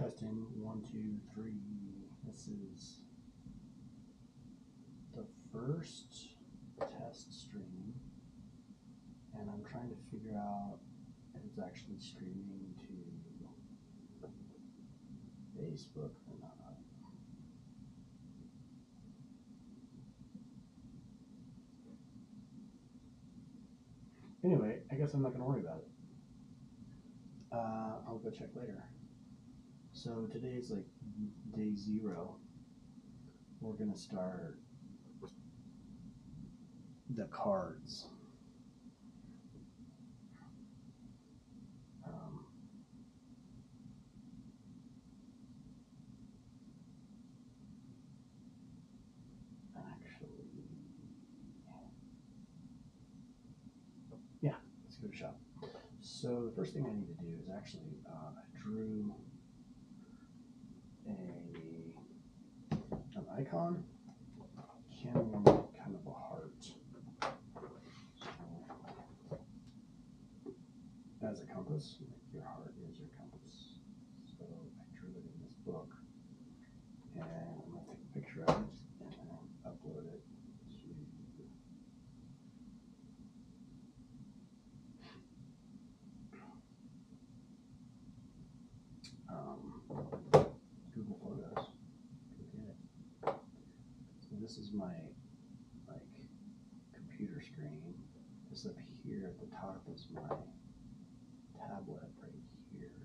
Testing 1, 2, 3. This is the first test stream, and I'm trying to figure out if it's actually streaming to Facebook or not. Anyway, I guess I'm not going to worry about it. I'll go check later. So today is like day 0. We're going to start the cards. Yeah, let's give it a shot. So the first thing I need to do is actually I drew an icon, camera, kind of a heart. So, as a compass, like your heart is your compass. So I drew it in this book, and I'm going to take a picture of it and then upload it to Google Photos. Okay. So this is my computer screen. This up here at the top is my tablet right here.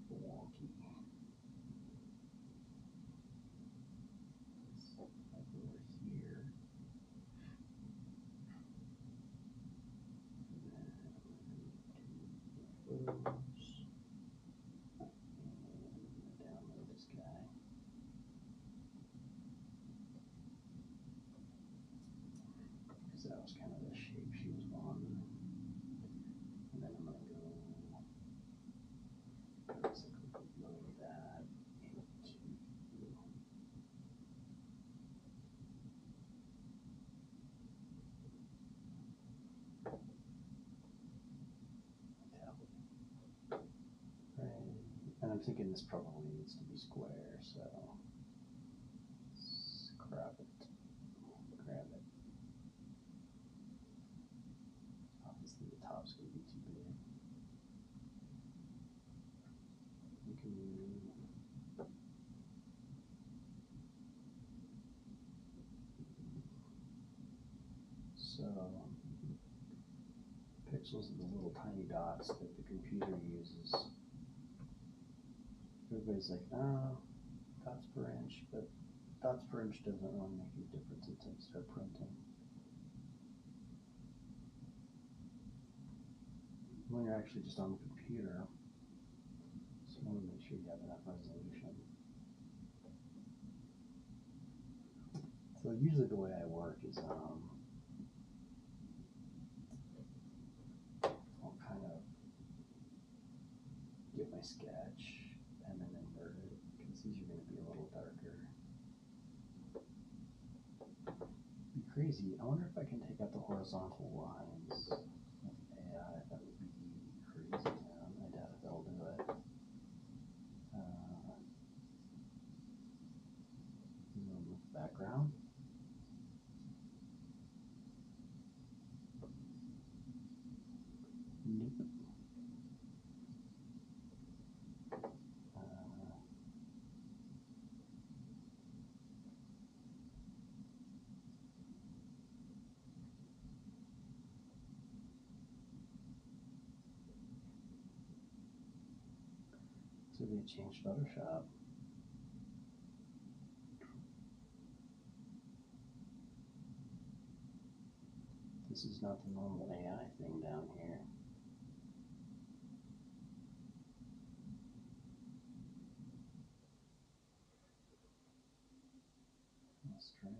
So wonky. Like over here. And then photos. And download this guy. Because that was kind of the shape she was wanting. And then I'm going to go basically load that into tablet. Right. And I'm thinking this probably needs to be square, so let's grab it. Obviously the top's going to be too big. We can move. So pixels are the little tiny dots that the computer uses. Everybody's like, oh, dots per inch, but dots per inch doesn't really make a difference until you start printing. When you're actually just on the computer, so you want to make sure you have enough resolution. So usually the way I work is I'll kind of get my sketch and then invert it, because these are going to be a little darker. Be crazy. I wonder if I can take out the horizontal lines with AI. That would be crazy, man. I doubt if they'll do it. Background. Nope. So they changed Photoshop. This is not the normal AI thing down here. That's strange.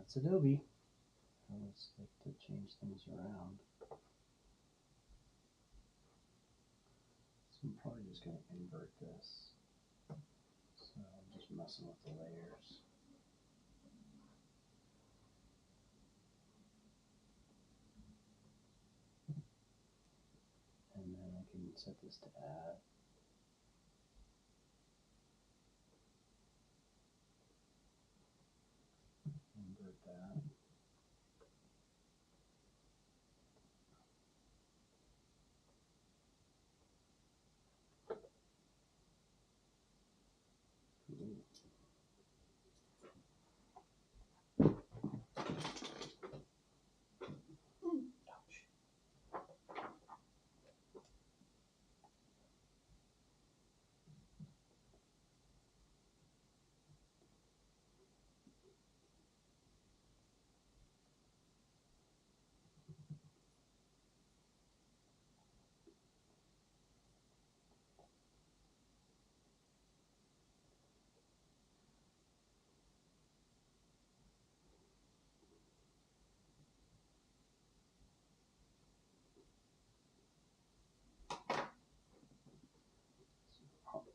That's Adobe. I always like to change things around. So I'm probably just going to invert this. So I'm just messing with the layers. And then I can set this to add. Invert that. Ooh.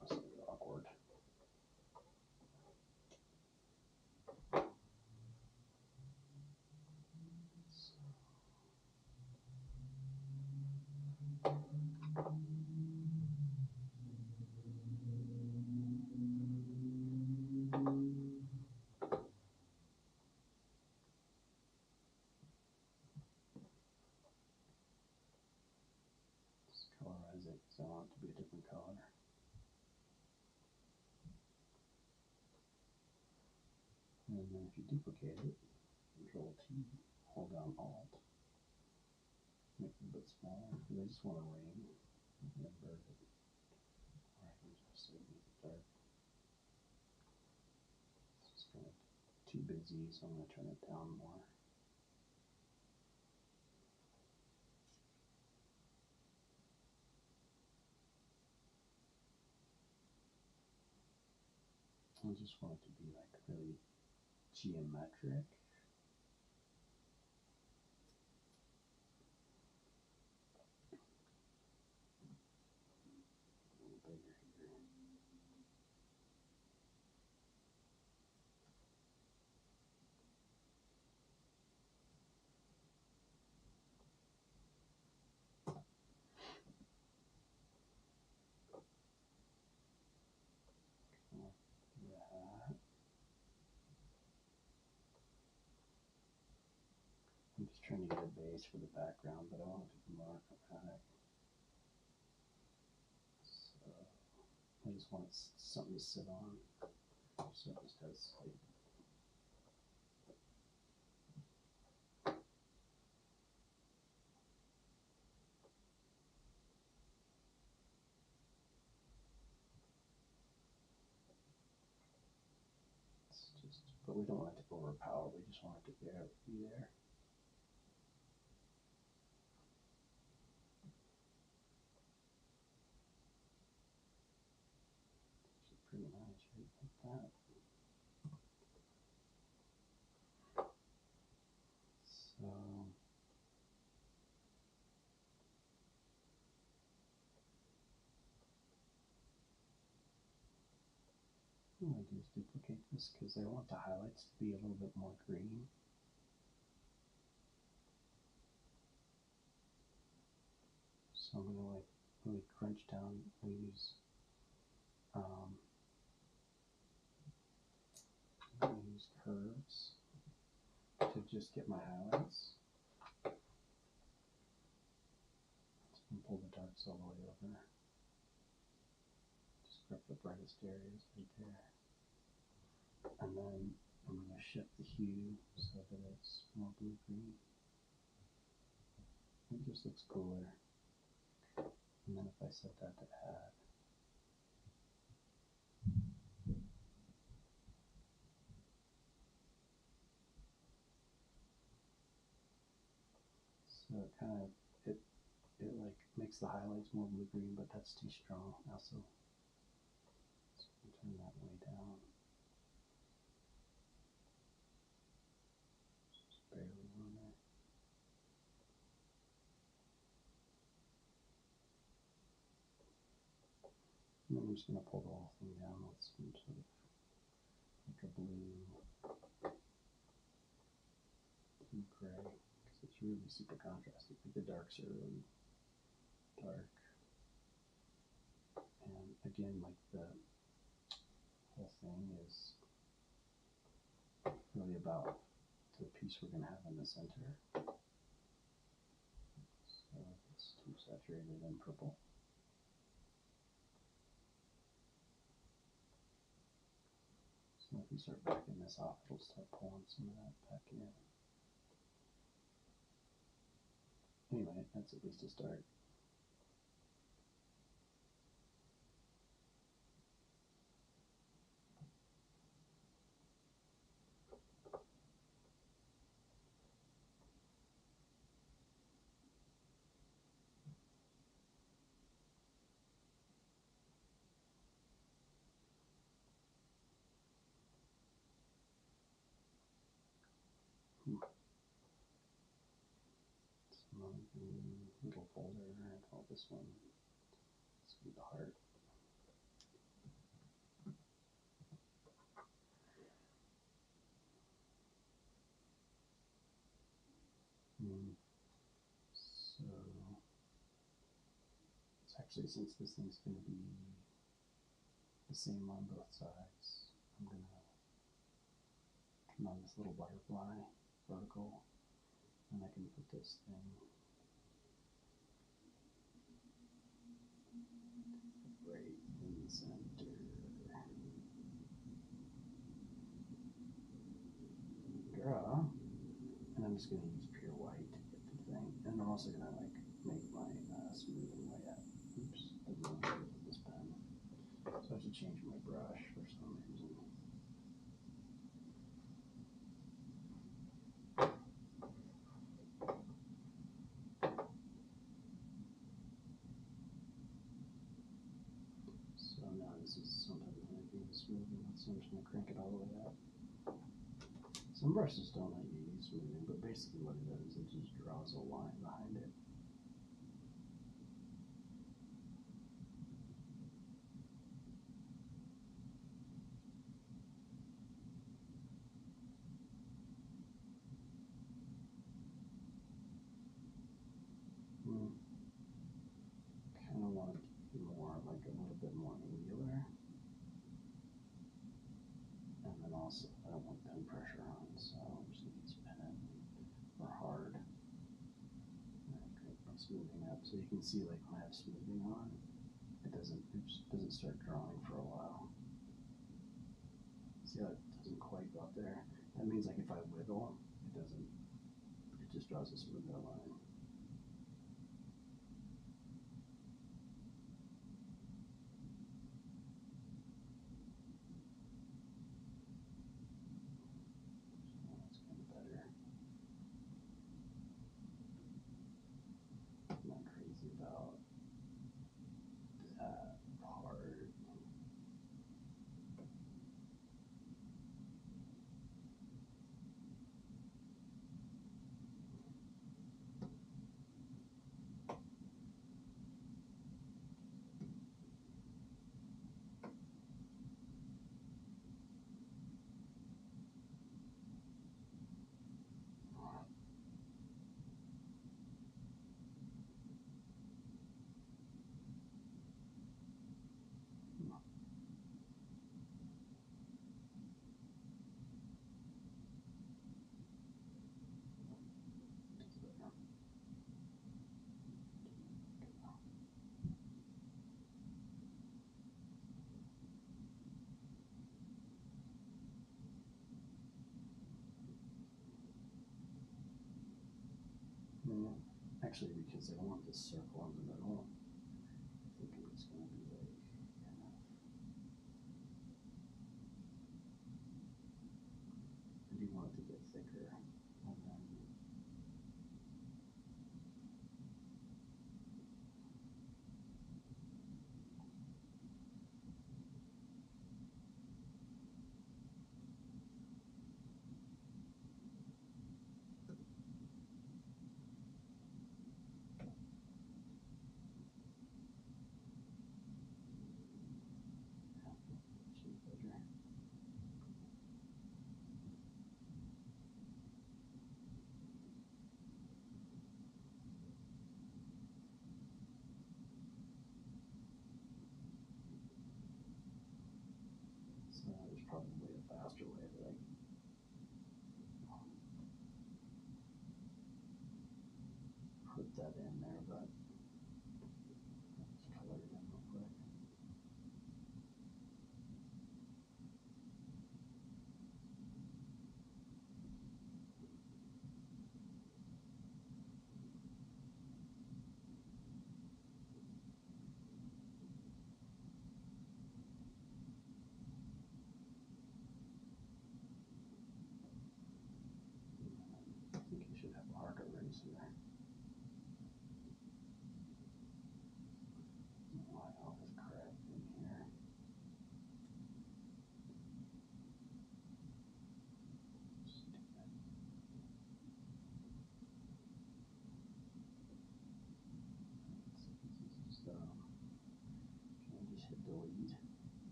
That's awkward. Just colorize it because I want it to be a different color. And then if you duplicate it, Control T, hold down Alt, make it a bit smaller because I just want to ring. Invert it. Or I can adjust it, make it dark. It's just kind of too busy, so I'm going to turn it down more. I just want it to be like really geometric. A little bigger here. I'm just trying to get a base for the background, but I want it to be more dramatic. So I just want something to sit on. So it just has like but we don't want it to overpower, we just want it to be there. It's pretty nice, right? Like that. So what I do is duplicate this because I want the highlights to be a little bit more green. So I'm going to like really crunch down. We use curves to just get my highlights. So pull the darks all the way over. Just grab the brightest areas right there. And then I'm going to shift the hue so that it's more blue-green. It just looks cooler. And then if I set that to add, so it kind of it like makes the highlights more blue-green, but that's too strong. Also, so turn that way down. And then I'm just going to pull the whole thing down with some sort of like a blue gray, because it's really super contrasty. Like the darks are really dark. And again, like the whole thing is really about the piece we're going to have in the center. So it's too saturated in purple. So if we start backing this off, it'll start pulling some of that back in. Anyway, that's at least a start. Some little folder, I call this one. This will be the heart. So it's actually, since this thing's going to be the same on both sides, I'm going to turn on this little butterfly vertical, and I can put this thing right in the center. Draw, and I'm just going to use pure white to get the thing, and I'm also going to like make my smoothing way up. Oops, didn't want to with this pen, so I have to change my brush for some reason. So now this is sometimes making the smoothing, so I'm just going to crank it all the way up. Some brushes don't let you use smoothing, but basically what it does is it just draws a line behind it. Kind of want it more, like a little bit more angular. And then also, I don't want pen pressure on, so I'm just going to use pen or hard. And I crank my smoothing up, so you can see like when I have smoothing on, it just doesn't start drawing for a while. See how it doesn't quite go up there? That means like if I wiggle, it just draws a smoother line. About that part. Actually, because I want this circle in the middle, I think it's going to be like I do want it to get thicker, and then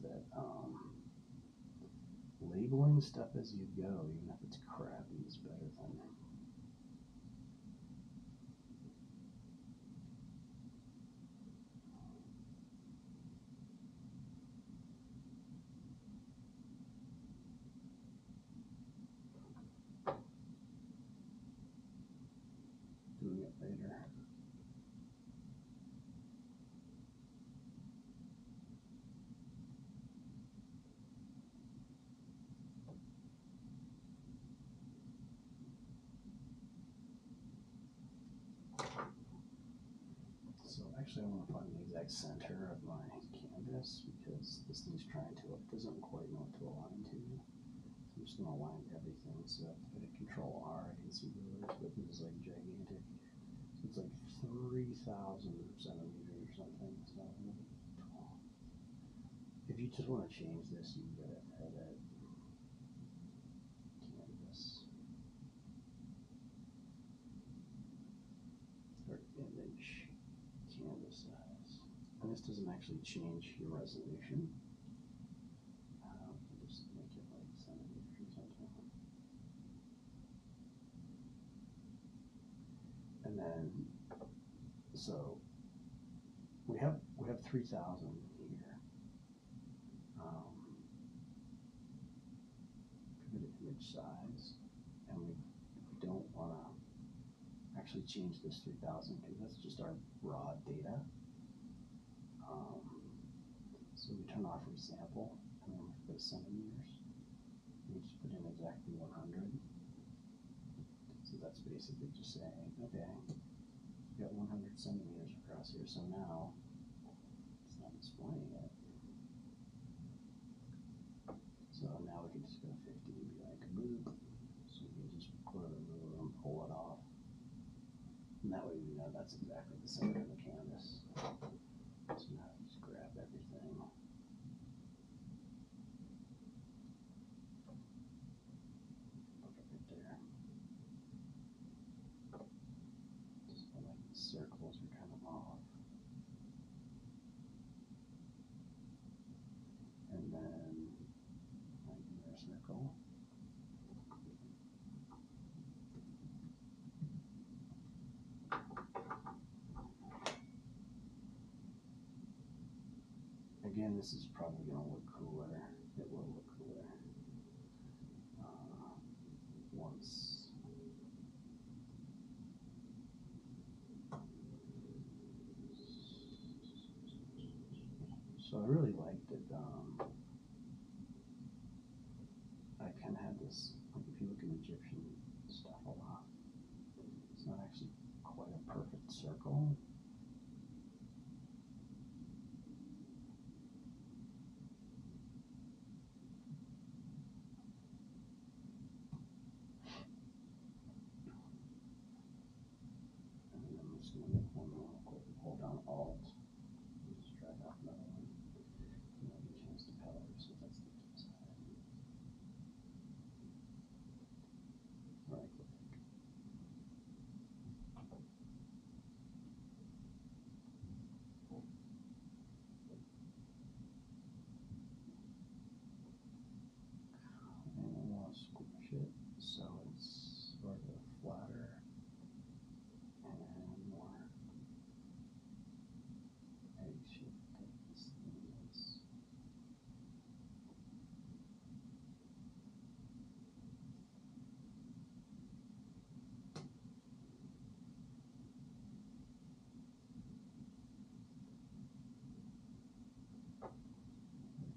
that labeling stuff as you go, even if it's crappy, is better than doing it later. So actually I want to find the exact center of my canvas because this thing's trying to, it doesn't quite know what to align to. So I'm just going to align everything. So if I hit Control R, I can see the rulers, but this is like gigantic. So it's like 3,000 centimeters or something. So if you just want to change this, you can go to Edit, Canvas, or Image, Canvas size. And this doesn't actually change your resolution. You can just make it like centimeters or something. And then, so we have 3,000 here. Go to image size, and we don't want to actually change this 3,000 because that's just our raw data. So we turn off resample, and then we go to centimeters. We just put in exactly 100. So that's basically just saying, okay, we got 100 centimeters across here. So now it's not displaying it. So now we can just go to 50 and be like, boop. So we can just go to the ruler and pull it off. And that way we know that's exactly the center of the canvas. So now we just grab everything. Put it right there. Just feel like the circles are kind of off. And then another circle. Again, this is probably going to look cooler. It will look cooler once. So I really liked it. I kind of had this, like if you look at Egyptian stuff a lot, it's not actually quite a perfect circle. Just going to make one more quick, hold down Alt, and just drag out another one, and then we change the color, so that's the flip side. Right click. And I want to squish it so it's sort of flatter and more egg-shaped type this thing is.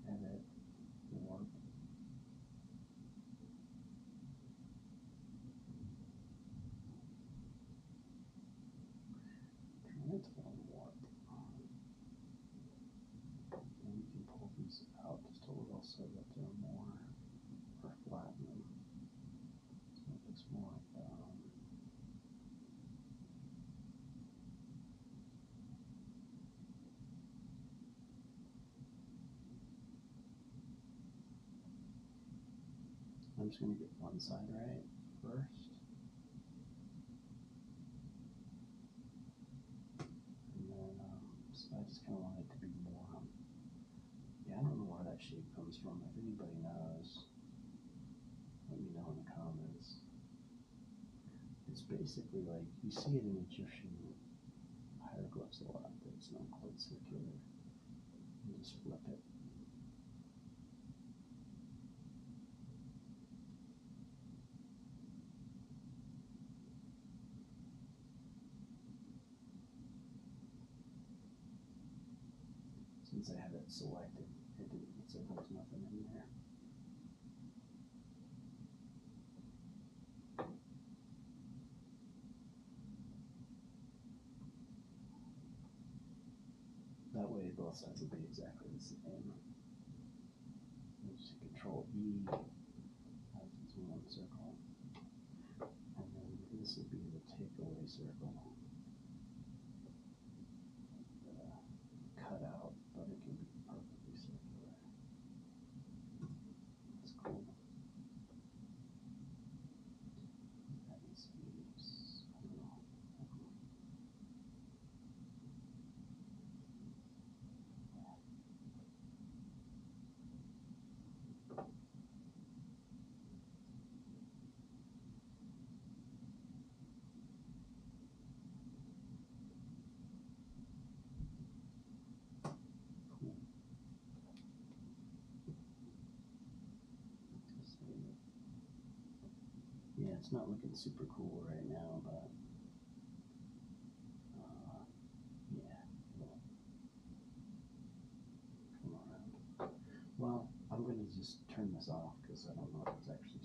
Edit, warp. Transform warp. And you can pull these out just a little so that they're more, or flatten them. So it looks more like I'm just going to get one side right first. And then so I just kind of want it to be more, yeah, I don't know why that comes from. If anybody knows, let me know in the comments. It's basically like, you see it in Egyptian hieroglyphs a lot, that it's not quite circular. You just flip it. Since I have it selected, it said there's nothing in there. That way both sides will be exactly the same. You just Control E, that's one circle. And then this would be the takeaway circle. Cut out, but it can be perfectly circular. That's cool. That is Vmix. I don't know. Yeah, it's not looking super cool right now, but yeah, it'll come around. Well, I'm going to just turn this off because I don't know if it's actually